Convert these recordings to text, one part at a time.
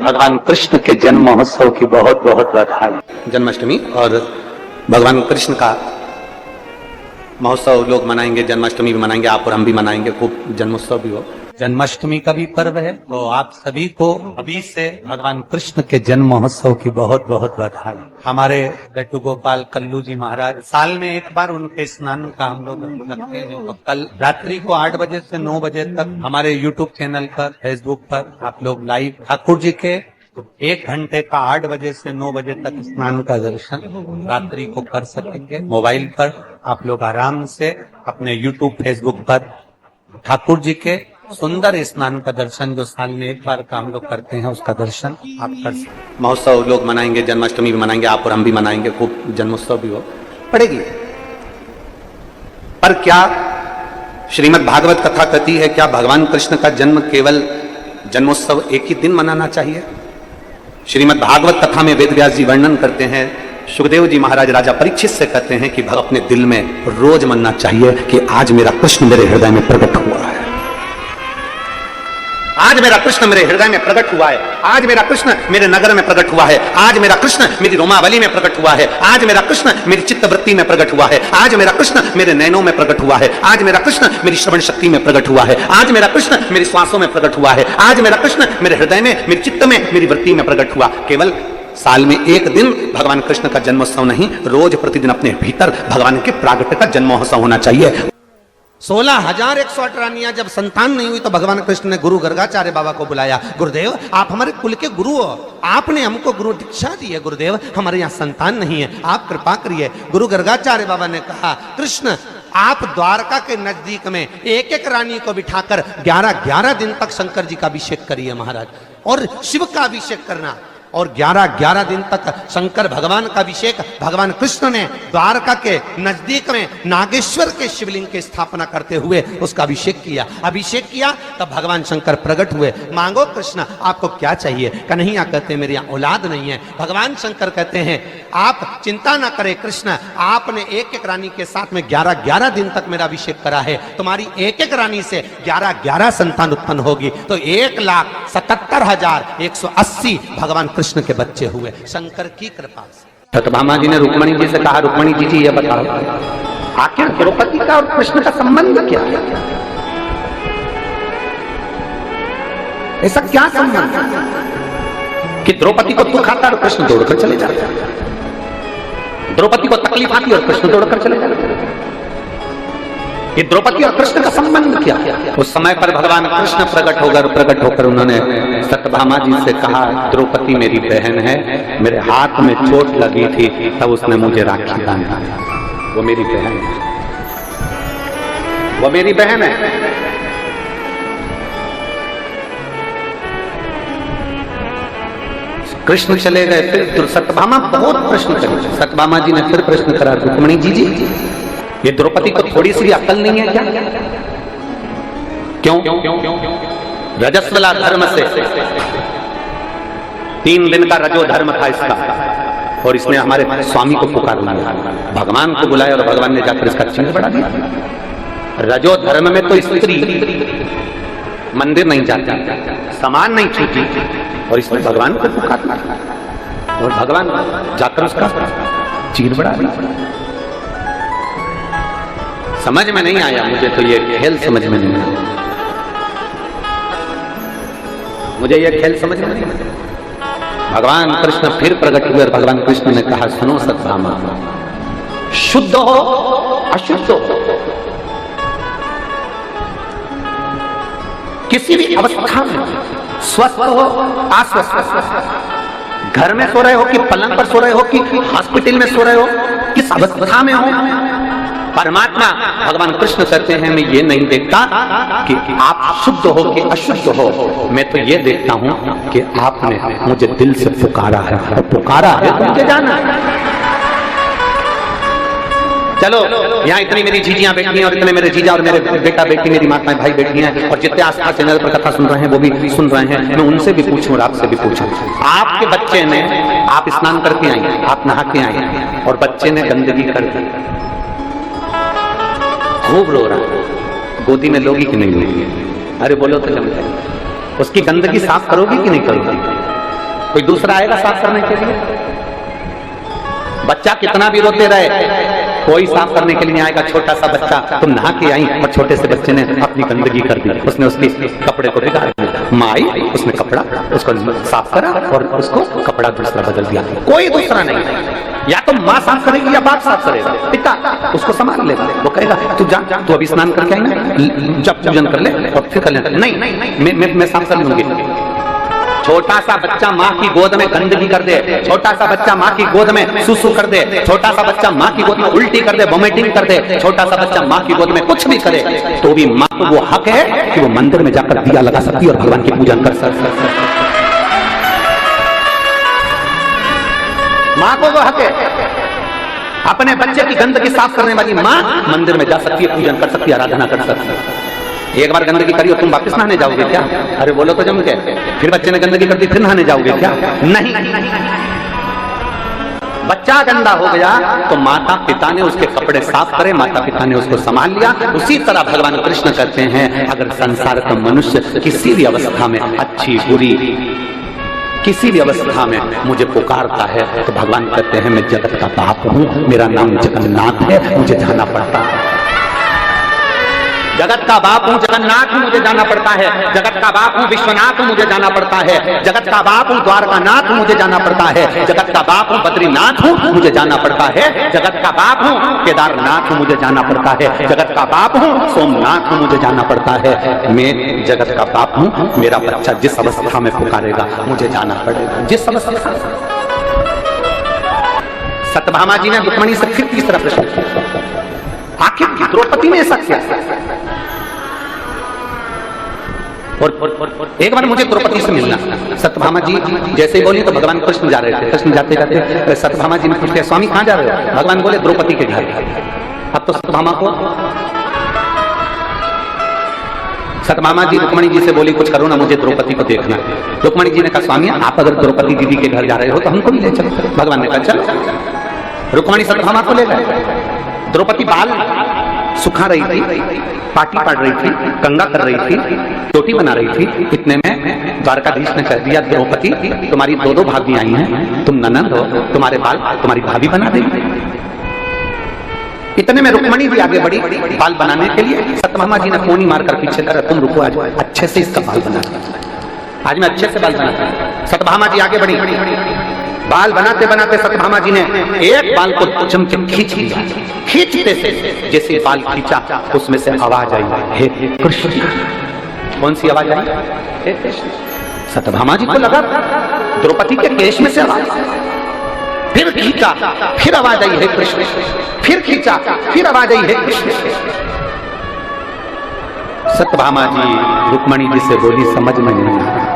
भगवान कृष्ण के जन्म महोत्सव की बहुत बहुत बधाई। जन्माष्टमी और भगवान कृष्ण का महोत्सव लोग मनाएंगे, जन्माष्टमी भी मनाएंगे, आप और हम भी मनाएंगे, खूब जन्मोत्सव भी हो। जन्माष्टमी का भी पर्व है, तो आप सभी को अभी से भगवान कृष्ण के जन्म महोत्सव की बहुत बहुत बधाई। हमारे लड्डू गोपाल कल्लू जी महाराज साल में एक बार उनके स्नान का हम लोग रखते हैं। तो कल रात्रि को 8 बजे से 9 बजे तक हमारे यूट्यूब चैनल पर, फेसबुक पर आप लोग लाइव ठाकुर जी के 1 घंटे का 8 बजे से 9 बजे तक स्नान का दर्शन रात्रि को कर सकेंगे। मोबाइल पर आप लोग आराम से अपने यूट्यूब फेसबुक पर ठाकुर जी के सुंदर स्नान का दर्शन, जो साल में एक बार का हम लोग करते हैं, उसका दर्शन आप कर सकते। महोत्सव लोग मनाएंगे, जन्माष्टमी भी मनाएंगे, आप और हम भी मनाएंगे, खूब जन्मोत्सव भी हो पड़ेगी। पर क्या श्रीमद् भागवत कथा कहती है, क्या भगवान कृष्ण का जन्म केवल जन्मोत्सव एक ही दिन मनाना चाहिए? श्रीमद् भागवत कथा में वेद व्यास जी वर्णन करते हैं, सुखदेव जी महाराज राजा परीक्षित से कहते हैं कि अपने दिल में रोज मानना चाहिए कि आज मेरा कृष्ण मेरे हृदय में प्रकट हुआ है, आज मेरा कृष्ण मेरे हृदय में प्रकट हुआ है, आज मेरा कृष्ण मेरे नगर में प्रकट हुआ है, आज मेरा कृष्ण मेरी रोमावली में प्रकट हुआ है, आज मेरा कृष्ण मेरी चित्तवृत्ति में प्रकट हुआ है, आज मेरा कृष्ण मेरे नैनों में प्रकट हुआ है, आज मेरा कृष्ण मेरी श्रवण शक्ति में प्रकट हुआ है, आज मेरा कृष्ण मेरी श्वासों में प्रकट हुआ है, आज मेरा कृष्ण मेरे हृदय में, मेरे चित्त में, मेरी वृत्ति में प्रकट हुआ। केवल साल में एक दिन भगवान कृष्ण का जन्मोत्सव नहीं, रोज प्रतिदिन अपने भीतर भगवान के प्रागट्य का जन्मोत्सव होना चाहिए। 16,108 रानियां जब संतान नहीं हुई तो भगवान कृष्ण ने गुरु गर्गाचार्य बाबा को बुलाया। गुरुदेव, आप हमारे कुल के गुरु हो, आपने हमको गुरु दीक्षा दी है, गुरुदेव हमारे यहाँ संतान नहीं है, आप कृपा करिए। गुरु गर्गाचार्य बाबा ने कहा, कृष्ण आप द्वारका के नजदीक में एक एक रानी को बिठाकर 11-11 दिन तक शंकर जी का अभिषेक करिए महाराज, और शिव का अभिषेक करना, और 11-11 दिन तक शंकर भगवान का अभिषेक भगवान कृष्ण ने द्वारका के नजदीक में नागेश्वर के शिवलिंग की स्थापना करते हुए उसका अभिषेक किया। तब भगवान शंकर प्रकट हुए। मांगो कृष्ण, आपको क्या चाहिए? कन्हैया कहते हैं मेरे यहाँ औलाद नहीं है। भगवान शंकर कहते हैं आप चिंता ना करें कृष्ण, आपने एक एक रानी के साथ में 11-11 दिन तक मेरा अभिषेक करा है, तुम्हारी एक एक रानी से 11-11 संतान उत्पन्न होगी, तो 1,77,180 भगवान कृष्ण के बच्चे हुए शंकर की कृपा से। सत्यभामा जी ने रुक्मणी जी से कहा, रुक्मणी जी ये बताओ, आखिर द्रौपदी का और कृष्ण का संबंध क्या है? ऐसा क्या संबंध कि द्रौपदी को दुख आता और कृष्ण दौड़कर चले जाते, द्रौपदी को तकलीफ आती और कृष्ण दौड़कर चले जाते? ये द्रौपदी और कृष्ण का संबंध क्या? उस समय पर भगवान कृष्ण प्रकट होकर उन्होंने सत्यभामा जी से कहा, द्रौपदी मेरी बहन है, मेरे हाथ में चोट लगी थी तब उसने मुझे राखी बांधा, वो मेरी बहन है, वो मेरी बहन है। कृष्ण चले गए, फिर सत्यभामा बहुत प्रश्न करे। सत्यभामा जी ने फिर प्रश्न करा, रुक्मणी जी ये द्रौपदी को थोड़ी सी अकल नहीं है क्या? क्यों? रजस्वला धर्म से 3 दिन का रजो धर्म था इसका, और इसने हमारे स्वामी को पुकार लिया, भगवान को बुलाया और भगवान ने जाकर इसका चिन्ह बढ़ा दिया। रजो धर्म में तो स्त्री मंदिर नहीं जाती, सामान नहीं छूती, और इसने भगवान को पुकार लिया और भगवान जाकर उसका चिन्ह बढ़ा दिया। समझ में नहीं आया मुझे, तो ये खेल समझ में नहीं आया, मुझे ये खेल समझ में नहीं आया। भगवान कृष्ण फिर प्रकट हुए और भगवान कृष्ण ने कहा, सुनो सत्यभामा, शुद्ध हो अशुद्ध हो, किसी भी अवस्था में, स्वस्थ हो अस्वस्थ, घर में सो रहे हो कि पलंग पर सो रहे हो कि हॉस्पिटल में सो रहे हो, किस अवस्था में हो, परमात्मा भगवान कृष्ण कहते हैं मैं ये नहीं देखता कि आप शुद्ध हो कि अशुद्ध हो, मैं तो ये देखता हूं कि आपने मुझे दिल से पुकारा है, और पुकारा है तो मुझे जाना है। चलो यहाँ इतनी मेरी जीजियां बैठी हैं और इतने मेरे जीजा और मेरे बेटा बेटी, मेरी माताएं भाई बैठी हैं, और जितने आस्था चैनल पर कथा सुन रहे हैं वो भी सुन रहे हैं, मैं उनसे भी पूछूं और आपसे भी पूछूं, आपके बच्चे ने, आप स्नान करके आए, आप नहा के आए और बच्चे ने गंदगी कर दी, खूब रो रहा है, गोदी में लोगी कि नहीं लोगी? अरे बोलो तो जम जाए, उसकी गंदगी साफ करोगी कि नहीं करोगी? कोई दूसरा आएगा साफ करने के लिए? बच्चा कितना भी रोते रहे, कोई साफ करने के लिए नहीं आएगा। छोटा सा बच्चा, तुम नहा के आई और छोटे से बच्चे ने अपनी गंदगी कर दी, उसने उसके कपड़े को बिगाड़ दिया। माँ आई, उसने कपड़ा उसको साफ करा और उसको कपड़ा दूसरा बदल दिया। कोई दूसरा नहीं, या तो माँ साफ करेगी या बाप साफ करेगा, पिता उसको संभाल लेगा। वो कहेगा तू जा, तू अभी स्नान करके आई ना, जब पूजन कर ले और फिर कर ले। नहीं, मैं साफ कर लूंगी। छोटा सा बच्चा माँ की गोद में गंदगी कर दे, छोटा सा बच्चा माँ की गोद में सुसु कर दे, छोटा सा बच्चा माँ की गोद में उल्टी कर दे, वोमिटिंग कर दे, छोटा सा बच्चा माँ की गोद में कुछ भी करे, तो भी माँ को वो हक है कि वो मंदिर में जाकर दिया लगा सकती है और भगवान की पूजन कर सकती है। माँ को वो हक है। अपने बच्चे की गंदगी साफ करने वाली माँ मंदिर में जा सकती है, पूजन कर सकती है, आराधना कर सकती है। एक बार गंदगी करी और तुम वापस नहाने जाओगे क्या? अरे बोलो तो जम के। फिर बच्चे ने गंदगी कर दी, फिर नहाने जाओगे क्या? नहीं। बच्चा गंदा हो गया तो माता पिता ने उसके कपड़े साफ करे, माता पिता ने उसको संभाल लिया। उसी तरह भगवान कृष्ण कहते हैं, अगर संसार का मनुष्य किसी भी अवस्था में, अच्छी बुरी किसी भी अवस्था में मुझे पुकारता है, तो भगवान कहते हैं मैं जगत का बाप हूं, मेरा नाम जगन्नाथ है, मुझे जाना पड़ता है। जगत का बाप हूं जगन्नाथ हूं, मुझे जाना पड़ता है। जगत का बाप हूं विश्वनाथ हूं, मुझे जाना पड़ता है। जगत का बाप हूं द्वारकानाथ हूं, मुझे जाना पड़ता है। जगत का बाप हूं बद्रीनाथ हूं, मुझे जाना पड़ता है। जगत का बाप हूं केदारनाथ हूं, मुझे जाना पड़ता है। जगत का बाप हूं सोमनाथ हूं, मुझे जाना पड़ता है। मैं जगत का बाप हूं, मेरा बच्चा जिस अवस्था में पुकारेगा मुझे जाना पड़ेगा, जिस अवस्था। सत्यभामा जी ने रुक्मिणी से फिर तीसरा प्रश्न किया, आखिर द्रौपदी ने ऐसा क्या? और एक बार मुझे द्रौपदी से मिलना। सत्यभामा जी जैसे ही बोली तो भगवान कृष्ण जा रहे थे। कृष्ण जाते जाते सत्यभामा जी ने पूछा स्वामी कहाँ जा रहे हो? भगवान बोले द्रौपदी के घर। अब तो सत्यभामा जी रुक्मिणी जी से बोली कुछ करो ना, मुझे द्रौपदी को देखना। रुक्मिणी जी ने कहा स्वामी आप अगर द्रौपदी दीदी के घर जा रहे हो तो हमको भी ले चलो। भगवान ने कहा चलो। रुक्मिणी सत्यभामा को ले गए। द्रौपदी बाल सुखा रही थी, पाटी पाड़ रही थी, कंगा कर रही थी, चोटी बना रही थी। इतने में द्वारकाधीश ने कह दिया द्रौपदी तुम्हारी दो भाभी आई हैं, तुम ननद हो, तुम्हारे बाल तुम्हारी भाभी बना देंगे। इतने में रुक्मिणी भी आगे बढ़ी बाल बनाने के लिए। सत्यभामा जी ने फोन ही मारकर पीछे करा तुम रुको, आज अच्छे से इसका बाल बना, आज मैं अच्छे से बाल बनाता। सत्यभामा जी आगे बढ़ी, बाल बनाते बनाते सत्यभामा जी ने एक बाल को चमके खींच लिया। खींचते से जैसे बाल खींचा उसमें से आवाज आई, हे कृष्ण। कौन सी आवाज आई? हे कृष्ण। सत्यभामा जी को लगा द्रौपदी के केश में से आवाज। फिर खींचा, फिर आवाज आई, हे कृष्ण। फिर खींचा, फिर आवाज आई, हे कृष्ण। सत्यभामा जी रुक्मिणी जी से बोली समझ में नहीं आ रहा।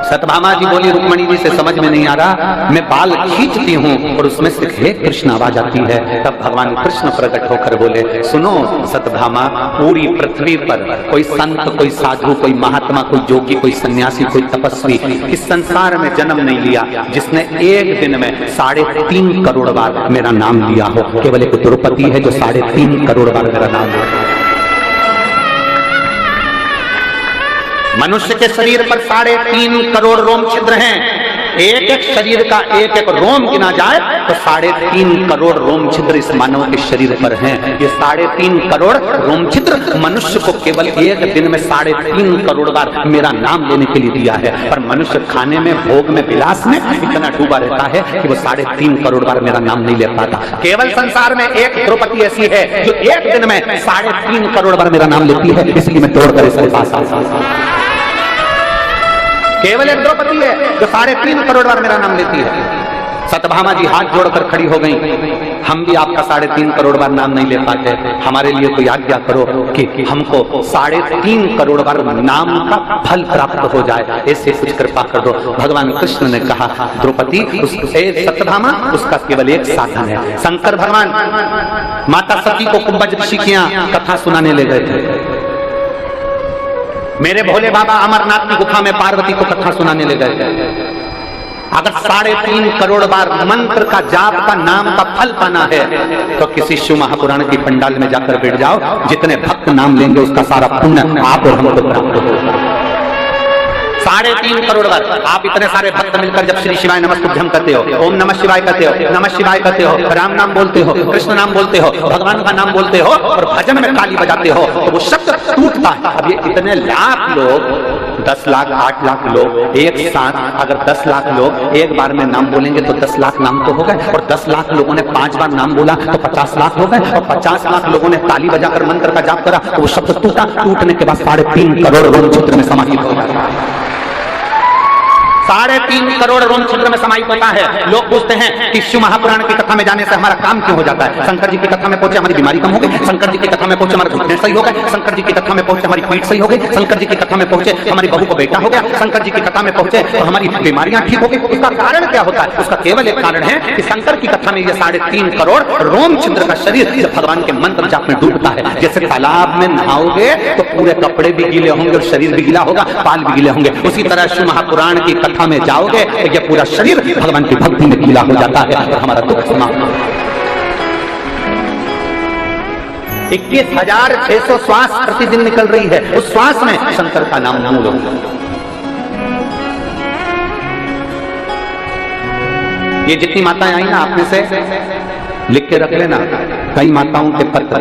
सत्यभामा जी बोली रुक्मिणी जी से समझ में नहीं आ रहा, मैं बाल खींचती हूँ और उसमें से हे कृष्ण आवाज आती है। तब भगवान कृष्ण प्रकट होकर बोले सुनो सत्यभामा, पूरी पृथ्वी पर कोई संत, कोई साधु, कोई महात्मा, कोई जोगी, कोई सन्यासी, कोई तपस्वी इस संसार में जन्म नहीं लिया जिसने एक दिन में 3.5 करोड़ बार मेरा नाम लिया हो। केवल एक द्रौपदी है जो 3.5 करोड़ बार मेरा नाम लिया। मनुष्य के शरीर पर 3.5 करोड़ रोम छिद्र हैं। एक एक शरीर का एक एक रोम गिना जाए तो 3.5 करोड़ रोम छिद्र इस मानव के शरीर पर हैं। ये 3.5 करोड़ रोम छिद्र मनुष्य को केवल एक दिन में 3.5 करोड़ बार मेरा नाम लेने के लिए दिया है। पर मनुष्य खाने में, भोग में, विलास में इतना डूबा रहता है कि वो 3.5 करोड़ बार मेरा नाम नहीं ले पाता। केवल संसार में एक द्रौपदी ऐसी है जो एक दिन में 3.5 करोड़ बार मेरा नाम लेती है, इसलिए मैं दौड़ कर इसके पास आता हूं। केवल एक द्रौपदी है जो 3.5 करोड़ बार मेरा नाम लेती है। सत्यभामा जी हाथ जोड़कर खड़ी हो गई, हम भी आपका 3.5 करोड़ बार नाम नहीं ले पाते, हमारे लिए कोई आज्ञा करो कि हमको 3.5 करोड़ बार नाम का फल प्राप्त हो जाए, ऐसे कुछ कृपा कर दो। भगवान कृष्ण ने कहा द्रौपदी सत्यभामा उसका केवल एक साधन है। शंकर भगवान माता सती को कुंभज ऋषियां कथा सुनाने ले गए थे। मेरे भोले बाबा अमरनाथ की गुफा में पार्वती को कथा सुनाने ले गए थे। अगर 3.5 करोड़ बार मंत्र का, जाप का, नाम का फल पाना है तो किसी शिव महापुराण की पंडाल में जाकर बैठ जाओ, जितने भक्त नाम लेंगे उसका सारा पुण्य आप और हमको प्राप्त होगा। 3.5 करोड़ बार आप इतने सारे भक्त मिलकर जब श्री शिवाय नमस्तुभ्यम कहते हो, ओम नमः शिवाय कहते हो, नमः शिवाय कहते हो, राम नाम बोलते हो, कृष्ण नाम बोलते हो, भगवान का नाम बोलते हो और भजन में ताली बजाते हो, तो वो शब्द टूटता है। अब ये इतने लाख लोग, 10 लाख 8 लाख लोग एक साथ, अगर 10 लाख लोग एक बार में नाम बोलेंगे तो 10 लाख नाम तो हो गए, और 10 लाख लोगों ने 5 बार नाम बोला तो 50 लाख हो गए, और 50 लाख लोगों ने ताली बजाकर मंत्र का जाप करा तो वो शब्द टूटा। टूटने के बाद 3.5 करोड़ रोम छिद्र में समाहित हो जाता है। 3.5 करोड़ रोम छिद्र में समाहित होता है। लोग पूछते हैं कि शिव महापुराण की कथा में जाने से हमारा काम क्यों हो जाता है? शंकर जी की कथा में पहुंचे हमारी बीमारी कम हो गई, शंकर जी की कथा में पहुंचे हमारा घुटने सही हो गए, शंकर जी की कथा में पहुंचे हमारी पीठ सही हो गई, शंकर जी की कथा में पहुंचे हमारी बहू को बेटा हो गया, शंकर जी की कथा में पहुंचे तो हमारी बीमारियां ठीक हो गई। उसका कारण क्या होता है? उसका केवल एक कारण है कि शंकर की कथा में ये 3.5 करोड़ रोम छिद्र का शरीर जब भगवान के मंत्र जाप में डूबता है, जैसे तालाब में नहाओगे तो पूरे कपड़े भी गीले होंगे और शरीर भी गीला होगा, बाल भी गीले होंगे, उसी तरह शिव महापुराण की कथा में जाओगे तो यह पूरा शरीर भगवान की भक्ति में गीला हो जाता है और हमारा दुख समाप्त। 21,600 श्वास प्रतिदिन निकल रही है, उस श्वास में शंकर का नाम मूल हो। ये जितनी माताएं आई ना, आपने से लिख के रख लेना, कई माताओं के पत्र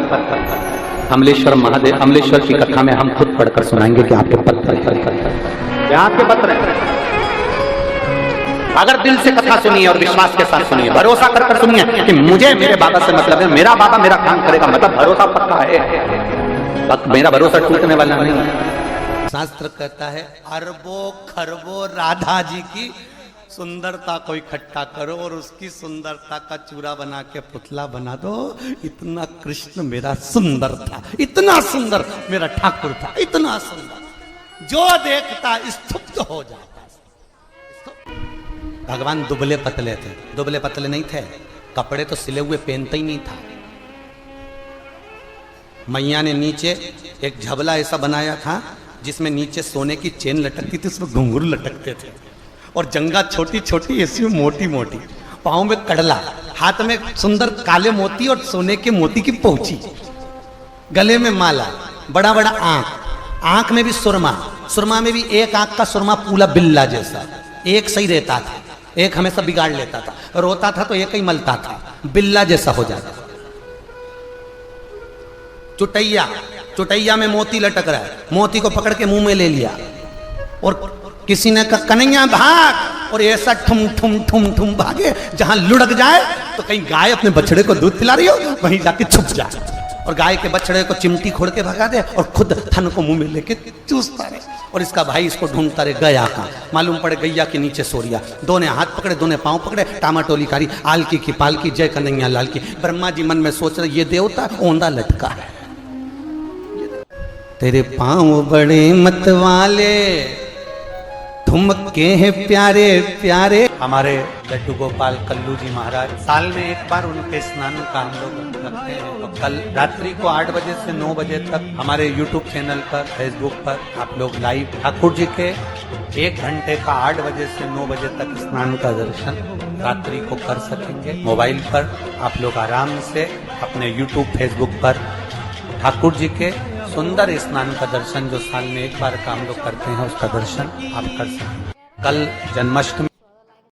अमलेश्वर महादेव, अमलेश्वर की कथा में हम खुद पढ़कर सुनाएंगे कि आपके पत्र, आपके पत्र हैं। अगर दिल से कथा सुनिए और विश्वास के साथ सुनिए, भरोसा कर सुनिए कि मुझे मेरे बाबा से मतलब है, मेरा बाबा मेरा काम करेगा, मतलब भरोसा पक्का है, मेरा भरोसा टूटने वाला नहीं है। शास्त्र कहता है अरबों खरबों राधा जी की सुंदरता को इकट्ठा करो और उसकी सुंदरता का चूरा बना के पुतला बना दो। इतना कृष्ण मेरा सुंदर था, इतना सुंदर मेरा ठाकुर था, इतना सुंदर, जो देखता स्तुप्त हो जाता। भगवान दुबले पतले थे, दुबले पतले नहीं थे, कपड़े तो सिले हुए पहनते ही नहीं था। मैया ने नीचे एक झबला ऐसा बनाया था जिसमें नीचे सोने की चेन लटकती थी, उसमें घुंघरू लटकते थे, और जंगा छोटी छोटी ऐसी मोटी मोटी, पाँव में कड़ला, हाथ में सुंदर काले मोती और सोने के मोती की पहुंची, गले में माला, बड़ा बड़ा आंख, आंख में भी सुरमा, सुरमा में भी एक आंख का सुरमा पूरा बिल्ला जैसा, एक सही रहता था, एक हमेशा बिगाड़ लेता था, रोता था तो एक ही मलता था, बिल्ला जैसा हो जाता। चुटैया, चुटैया में मोती लटक रहा है, मोती को पकड़ के मुंह में ले लिया, और किसी ने कहा कन्हैया भाग, और ऐसा ठुम ठुम ठुम ठुम भागे, जहां लुढ़क जाए तो कहीं गाय अपने बछड़े को दूध पिला रही हो, वहीं जाके छुप जाए, और गाय के बछड़े को चिमटी खोल के भगा दे और खुद थन को मुंह में लेके चूसता रहे, और इसका भाई इसको ढूंढता रहे, गया कहाँ, मालूम पड़े गैया के नीचे सोरिया, दोनों हाथ पकड़े, दोनों पांव पकड़े, टामाटोली कारी, आलकी की पालकी, जय कन्हैया लाल की। ब्रह्मा जी मन में सोच रहे ये देवता ओंदा लटका है, तेरे पांव बड़े मत वाले, ठुमके हैं प्यारे प्यारे। हमारे लड्डू गोपाल कल्लू जी महाराज साल में एक बार उनके स्नान का हम लोग रखते हैं, तो कल रात्रि को 8 बजे से 9 बजे तक हमारे YouTube चैनल पर, फेसबुक पर आप लोग लाइव ठाकुर जी के 1 घंटे का 8 बजे से 9 बजे तक स्नान का दर्शन रात्रि को कर सकेंगे। मोबाइल पर आप लोग आराम से अपने YouTube फेसबुक पर ठाकुर जी के सुंदर स्नान का दर्शन, जो साल में एक बार का हम लोग करते हैं, उसका दर्शन आप कर सकते हैं। कल जन्माष्टमी